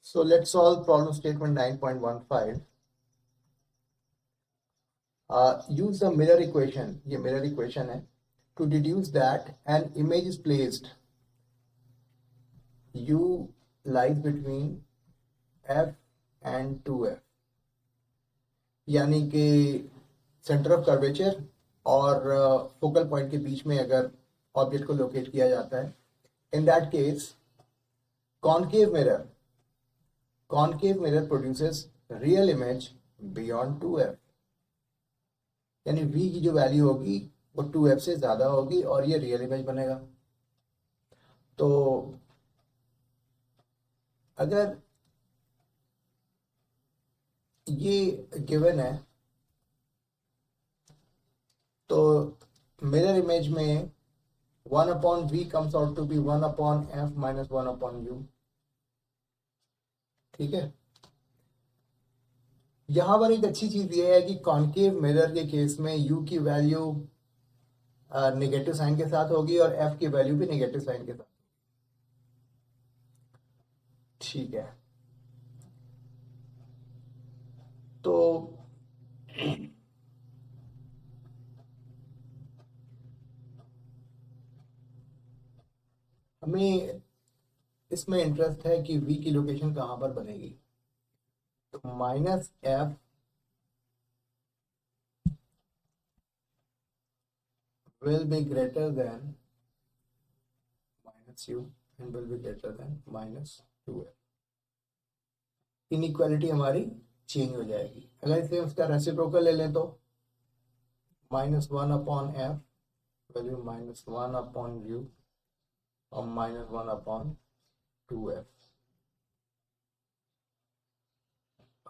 So let's solve problem statement 9.15. Use the mirror equation. ये mirror equation है. To deduce that an image is placed U lies between F and 2F. यानी कि centre of curvature और focal point के बीच में अगर object को locate किया जाता है, in that case concave mirror produces real image beyond 2f. यानी v की जो वैल्यू होगी वो 2f से ज्यादा होगी और ये रियल इमेज बनेगा. तो अगर ये गिवन है तो मिरर इमेज में 1/v comes out to be 1/f minus 1/u. ठीक है. यहां पर एक अच्छी चीज ये है कि कॉन्केव मिरर के केस में u की वैल्यू नेगेटिव साइन के साथ होगी और f की वैल्यू भी नेगेटिव साइन के साथ. ठीक है. तो हमें इसमें इंटरेस्ट है कि v की लोकेशन कहां पर बनेगी. तो -f will be greater than -u and will be greater than -2f. Inequality हमारी चेंज हो जाएगी. अगर इसे उसका रेसिप्रोकल ले लें तो -1/f will be -1/u और -1/2f.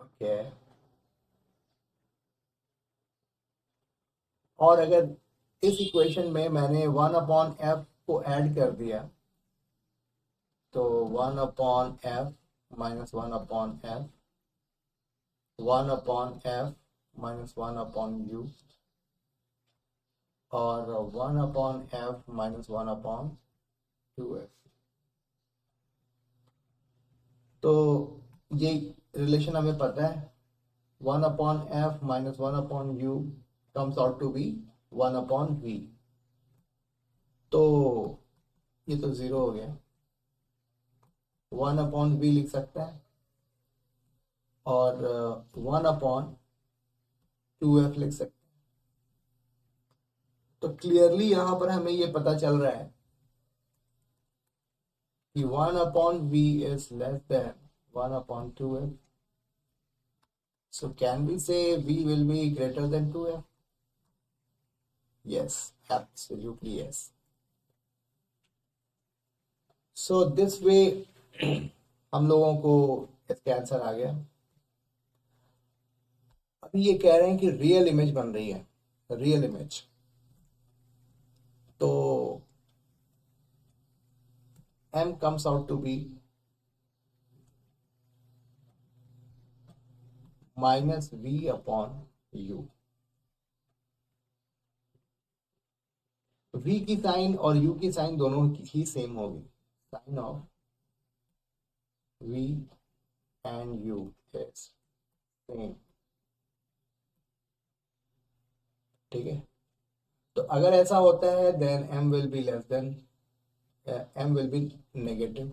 ओके. और अगर इस इक्वेशन में मैंने 1/f को ऐड कर दिया तो 1/f minus 1/f 1/f minus 1/u और 1/f minus 1/2f. तो ये रिलेशन हमें पता है. 1/f minus 1/u comes out to be 1/v. तो ये तो 0 हो गया. 1/v लिख सकते हैं और 1/2f लिख सकते हैं. तो क्लियरली यहां पर हमें ये पता चल रहा है कि 1/v is less than 1/2f. So can we say v will be greater than 2f? Yes, absolutely yes. So this way हम लोगों को इसका आंसर आ गया. अभी ये कह रहे हैं कि रियल इमेज बन रही है. रियल इमेज तो m comes out to be -v/u. v की साइन और u की साइन दोनों ही सेम होगी. Sign of v and u is same. ठीक है. तो अगर ऐसा होता है then m will be less than m will be negative.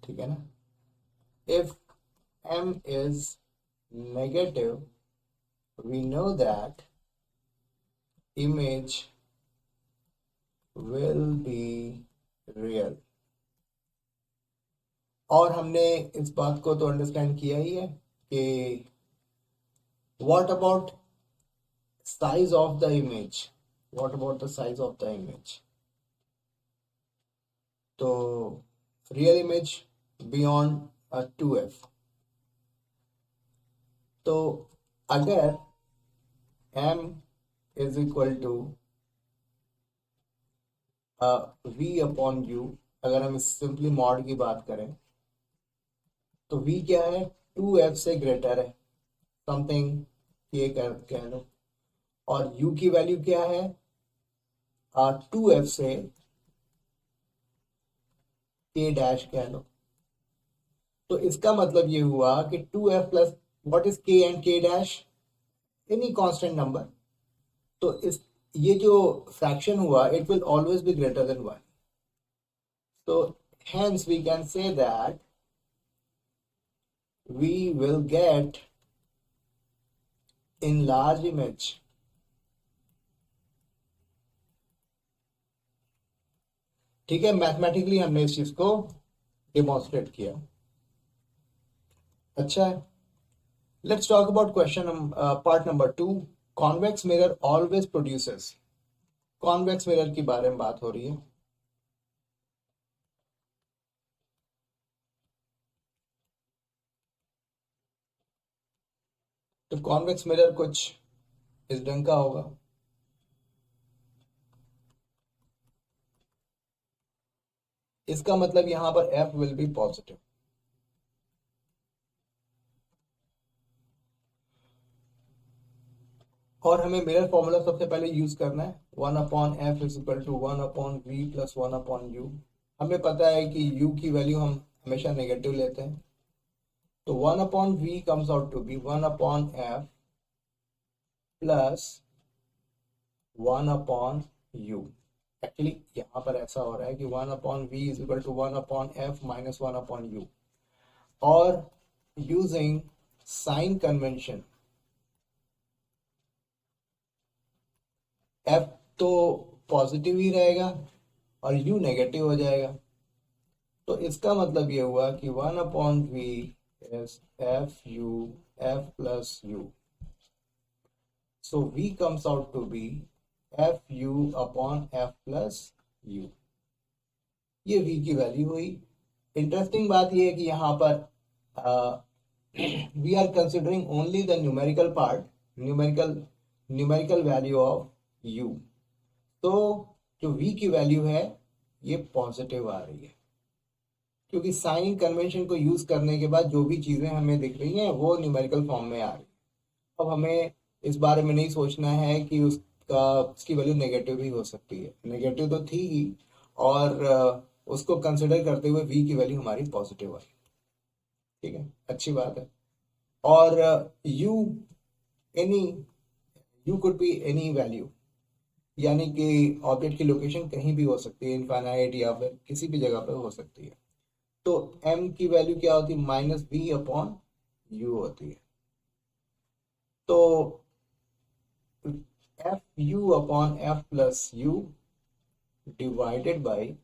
ठीक है ना. If m is negative, we know that image will be real. और हमने इस बात को तो अंडरस्टैंड किया ही है कि what about size of the image? What about the size of the image? तो real image beyond 2f. तो अगर m is equal to v/u, अगर हम सिंपली मॉड की बात करें तो v क्या है. 2f से ग्रेटर है. समथिंग ये कह लो. और u की वैल्यू क्या है. 2f से k डैश कह लो। तो इसका मतलब ये हुआ कि 2f plus what is k and k dash, any constant number. तो इस ये जो फ्रैक्शन हुआ it will always be greater than 1। तो hence we can say that we will get in large image ठीक है, मैथमेटिकली हमने इस चीज को डेमोन्स्ट्रेट किया। अच्छा है, let's talk about question part number 2। Convex mirror always produces. Convex mirror की बारे में बात हो रही है। तो कॉन्वेक्स मिरर कुछ इस ढंग का होगा। इसका मतलब यहां पर f विल बी पॉजिटिव। और हमें मिरर फॉर्मूला सबसे पहले यूज करना है, 1/f is equal to 1/v plus 1/u। हमें पता है कि u की वैल्यू हम हमेशा नेगेटिव लेते हैं। तो 1/v comes out to be 1/f plus 1/u। Actually यहाँ पर ऐसा हो रहा है कि 1/v is equal to 1/f minus 1/u। और यूजिंग साइन कन्वेंशन f तो पॉजिटिव ही रहेगा और u नेगेटिव हो जाएगा। तो इसका मतलब ये हुआ कि 1/v is f plus u। So v comes out to be f(u/f plus u। ये v की वैल्यू हुई। इंटरेस्टिंग बात ये है कि यहाँ पर we are considering only the numerical part, numerical value of u। तो जो v की वैल्यू है ये पॉजिटिव आ रही है, क्योंकि साइन कन्वेंशन को यूज करने के बाद जो भी चीजें हमें दिख रही हैं वो न्यूमेरिकल फॉर्म में आ रही है। अब हमें इस बारे में नहीं सोचना है कि उसकी वैल्यू नेगेटिव भी हो सकती है। नेगेटिव तो थी ही, और उसको कंसिडर करते हुए v की वैल्यू हमारी पॉजिटिव आई। ठीक है, अच्छी बात है। और u could be any value, यानी कि ऑब्जेक्ट की लोकेशन कहीं भी हो सकती है, इनफाइनाइट या फिर किसी भी जगह पर हो सकती है। तो m की वैल्यू क्या होती है, -v/u होती है। तो f(u/f plus u divided by -u।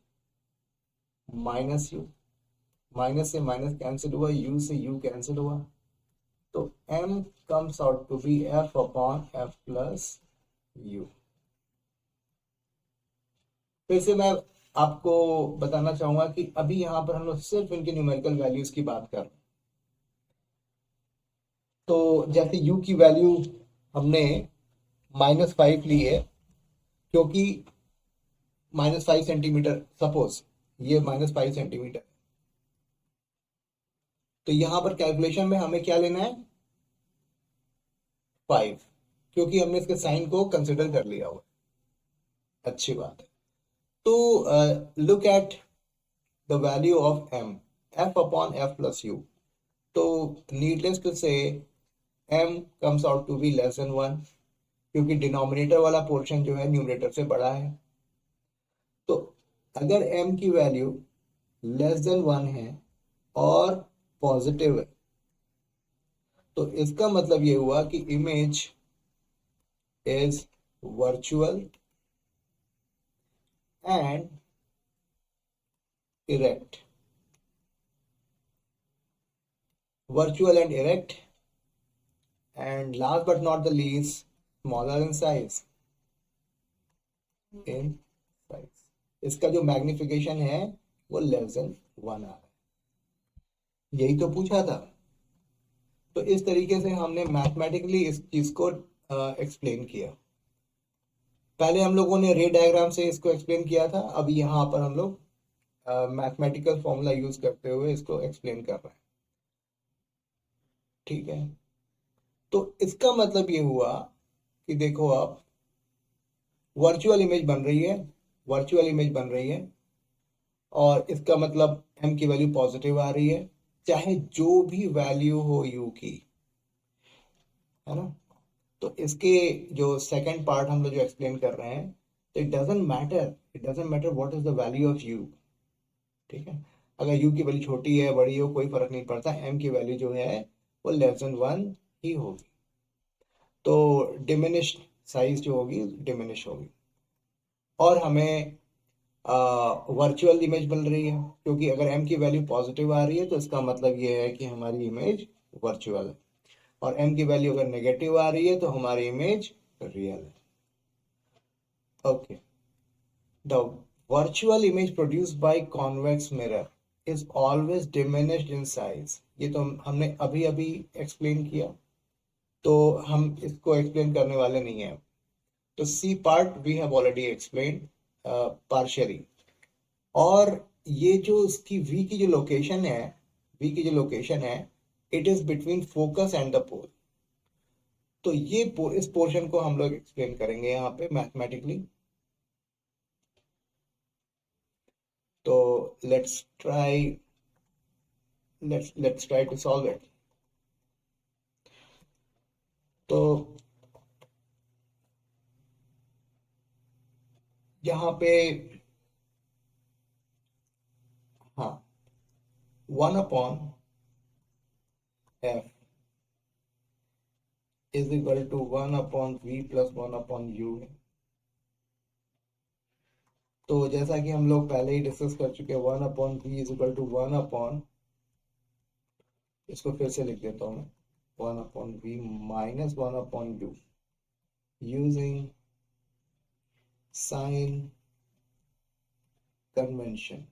Minus से माइनस कैंसिल हुआ, u से u कैंसिल हुआ। तो m comes out to be f/f plus u। फिर से मैं आपको बताना चाहूंगा कि अभी यहां पर हम लोग सिर्फ इनके न्यूमेरिकल वैल्यूज की बात कर रहे हैं। तो जैसे u की वैल्यू हमने -5 ली है, क्योंकि -5 सेंटीमीटर, सपोज ये -5 सेंटीमीटर। तो यहां पर कैलकुलेशन में हमें क्या लेना है, 5, क्योंकि हमने इसके साइन को कंसिडर कर लिया हुआ। अच्छी बात है। तो look at the value of m, f/f plus u। तो needless to say m comes out to be less than 1, क्योंकि डिनोमिनेटर वाला पोर्शन जो है न्यूमरेटर से बड़ा है। तो अगर m की वैल्यू लेस देन 1 है और पॉजिटिव है, तो इसका मतलब ये हुआ कि image is virtual and erect. Virtual and erect, and last but not the least, smaller in size। in size इसका जो मैग्निफिकेशन है वो लेस देन 1 आ रहा है। यही तो पूछा था। तो इस तरीके से हमने मैथमेटिकली इस चीज को एक्सप्लेन किया। पहले हम लोगों ने रे डायग्राम से इसको एक्सप्लेन किया था, अभी यहाँ पर हम लोग मैथमेटिकल फॉर्मूला यूज करते हुए इसको एक्सप्लेन कर रहे हैं। ठीक है, तो इसका मतलब ये हुआ कि देखो आप, वर्चुअल इमेज बन रही है, वर्चुअल इमेज बन रही है, और इसका मतलब m की वैल्यू पॉजिटिव आ रही है, चाहे जो भी वैल्यू हो u की, है ना। तो इसके जो सेकंड पार्ट हम लोग जो एक्सप्लेन कर रहे हैं, तो it doesn't matter what is the value of u, ठीक है। अगर u की वैल्यू छोटी है बड़ी हो कोई फर्क नहीं पड़ता, m की वैल्यू जो है वो लेस देन 1 ही होगी, तो डिमिनिश साइज जो होगी डिमिनिश होगी, और हमें वर्चुअल इमेज मिल रही है, क्योंकि अगर m की वैल्यू पॉजिटिव आ रही है तो इसका मतलब ये है कि हमारी इमेज वर्चुअल है, और m की वैल्यू अगर नेगेटिव आ रही है तो हमारी इमेज रियल है। Okay, the virtual image produced by convex mirror is always diminished in size, ये तो हमने अभी अभी एक्सप्लेन किया, तो हम इसको एक्सप्लेन करने वाले नहीं हैं। तो C part we have already explain partially, और ये जो इसकी v की जो लोकेशन है, it is between focus and the pole, तो ये इस पोर्शन को हम लोग एक्सप्लेन करेंगे यहाँ पे मैथमेटिकली। तो let's try to solve it. तो यहाँ पे हाँ, 1/f is equal to 1/v plus 1/u है। तो जैसा कि हम लोग पहले ही डिस्कस कर चुके हैं, 1/v इज इक्वल टू 1/, इसको फिर से लिख देता हूँ मैं, 1/v minus 1/u using sign convention.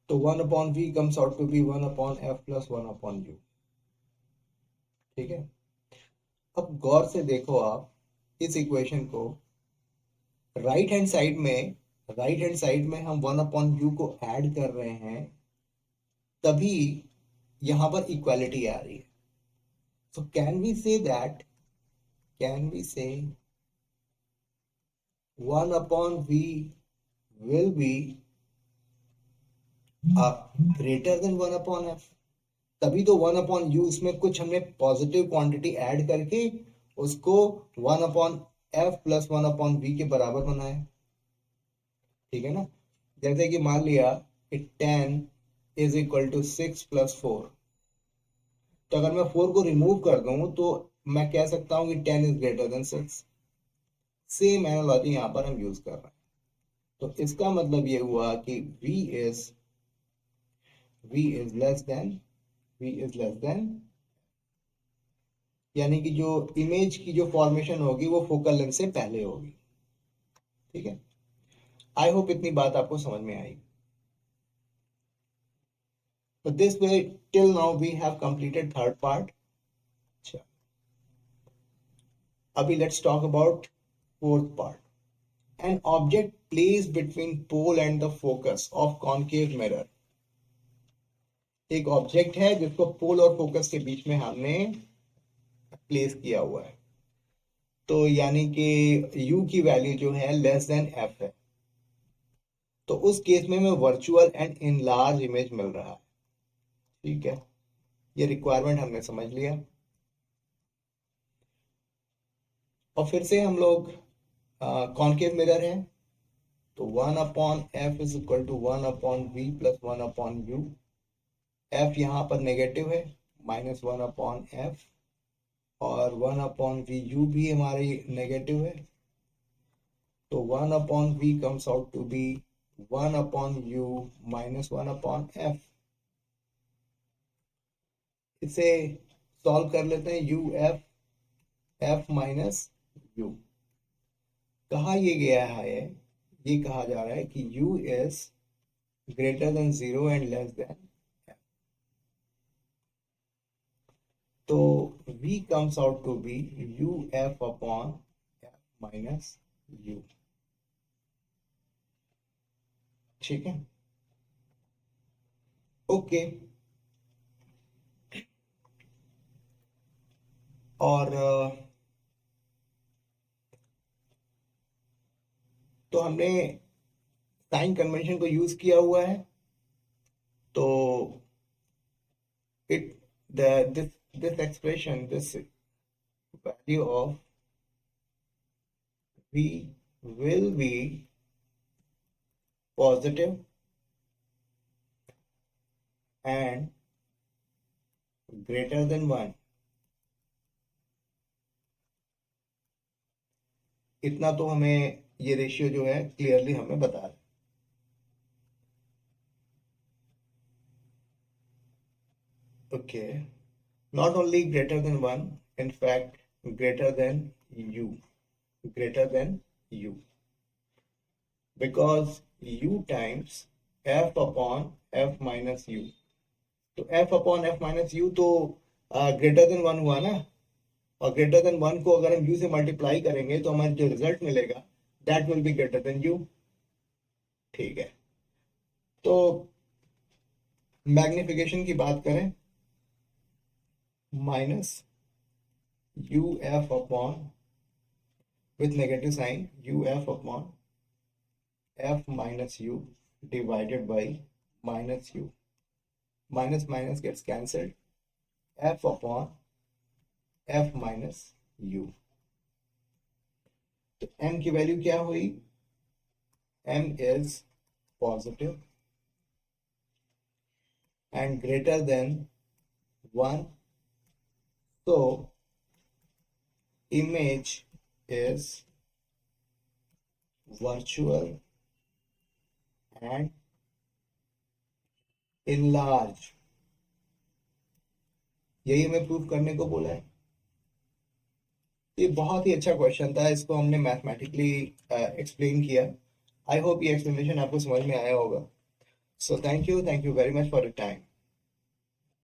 तो 1/v comes out to be 1/f plus 1/u, ठीक है। अब गौर से देखो आप इस इक्वेशन को, राइट हैंड साइड में हम 1/u को ऐड कर रहे हैं, तभी यहां पर इक्वालिटी आ रही है। So can we say 1/v will be greater than 1/f? तभी तो 1/u, इसमें कुछ हमने पॉजिटिव क्वांटिटी ऐड करके उसको 1/f प्लस 1/v के बराबर बनाया, ठीक है ना। जैसे कि मान लिया कि 10 इज इक्वल टू 6 प्लस 4, तो अगर मैं 4 को रिमूव कर दूं तो मैं कह सकता हूं कि 10 is greater than 6। Same analogy यहां पर हम यूज कर रहे हैं, तो इसका मतलब ये हुआ कि v is less than, यानी कि जो इमेज की जो फॉर्मेशन होगी वो फोकल लेंथ से पहले होगी, ठीक है। आई होप इतनी बात आपको समझ में आई। तो this way till now we have completed third part. अच्छा, अभी let's talk about fourth part. An object placed between pole and the focus of concave mirror, एक ऑब्जेक्ट है जिसको पोल और फोकस के बीच में हमने प्लेस किया हुआ है, तो यानी कि u की वैल्यू जो है लेस देन f है, तो उस केस में हमें वर्चुअल एंड इनलार्ज इमेज मिल रहा है, ठीक है। ये रिक्वायरमेंट हमने समझ लिया, और फिर से हम लोग कॉन्केव मिरर है, तो 1/f is equal to 1/v plus 1/u, f यहाँ पर नेगेटिव है, माइनस 1/f, और 1/vu भी हमारी नेगेटिव है, तो 1/v comes out to be 1/u minus 1/f। इसे सॉल्व कर लेते हैं, f माइनस u, कहा ये गया है, ये कहा जा रहा है कि u is greater than 0 and less than f, तो v comes out to be uf/f minus u, ठीक है। ओके, और तो हमने साइन कन्वेंशन को यूज किया हुआ है, तो it this expression, this value of v will be positive and greater than 1. इतना तो हमें ये रेशियो जो है क्लियरली हमें बता रहा है. Okay, not only greater than 1, in fact greater than u, because u times f upon f minus u. तो f upon f minus u तो ग्रेटर देन 1 हुआ ना, और ग्रेटर देन 1 को अगर हम u से मल्टीप्लाई करेंगे तो हमारा जो रिजल्ट मिलेगा that will be greater than u. ठीक है, तो मैग्निफिकेशन की बात करें, minus U F upon with negative sign uf upon f minus u divided by minus u. Minus minus gets cancelled. F upon f minus u. तो m की value क्या हुई? m is positive and greater than 1. So image is virtual and enlarge. यही हमें prove करने को बोला है. ये बहुत ही अच्छा क्वेश्चन था, इसको हमने मैथमेटिकली एक्सप्लेन किया. आई होप ये एक्सप्लेनेशन आपको समझ में आया होगा. So thank you very much for your time.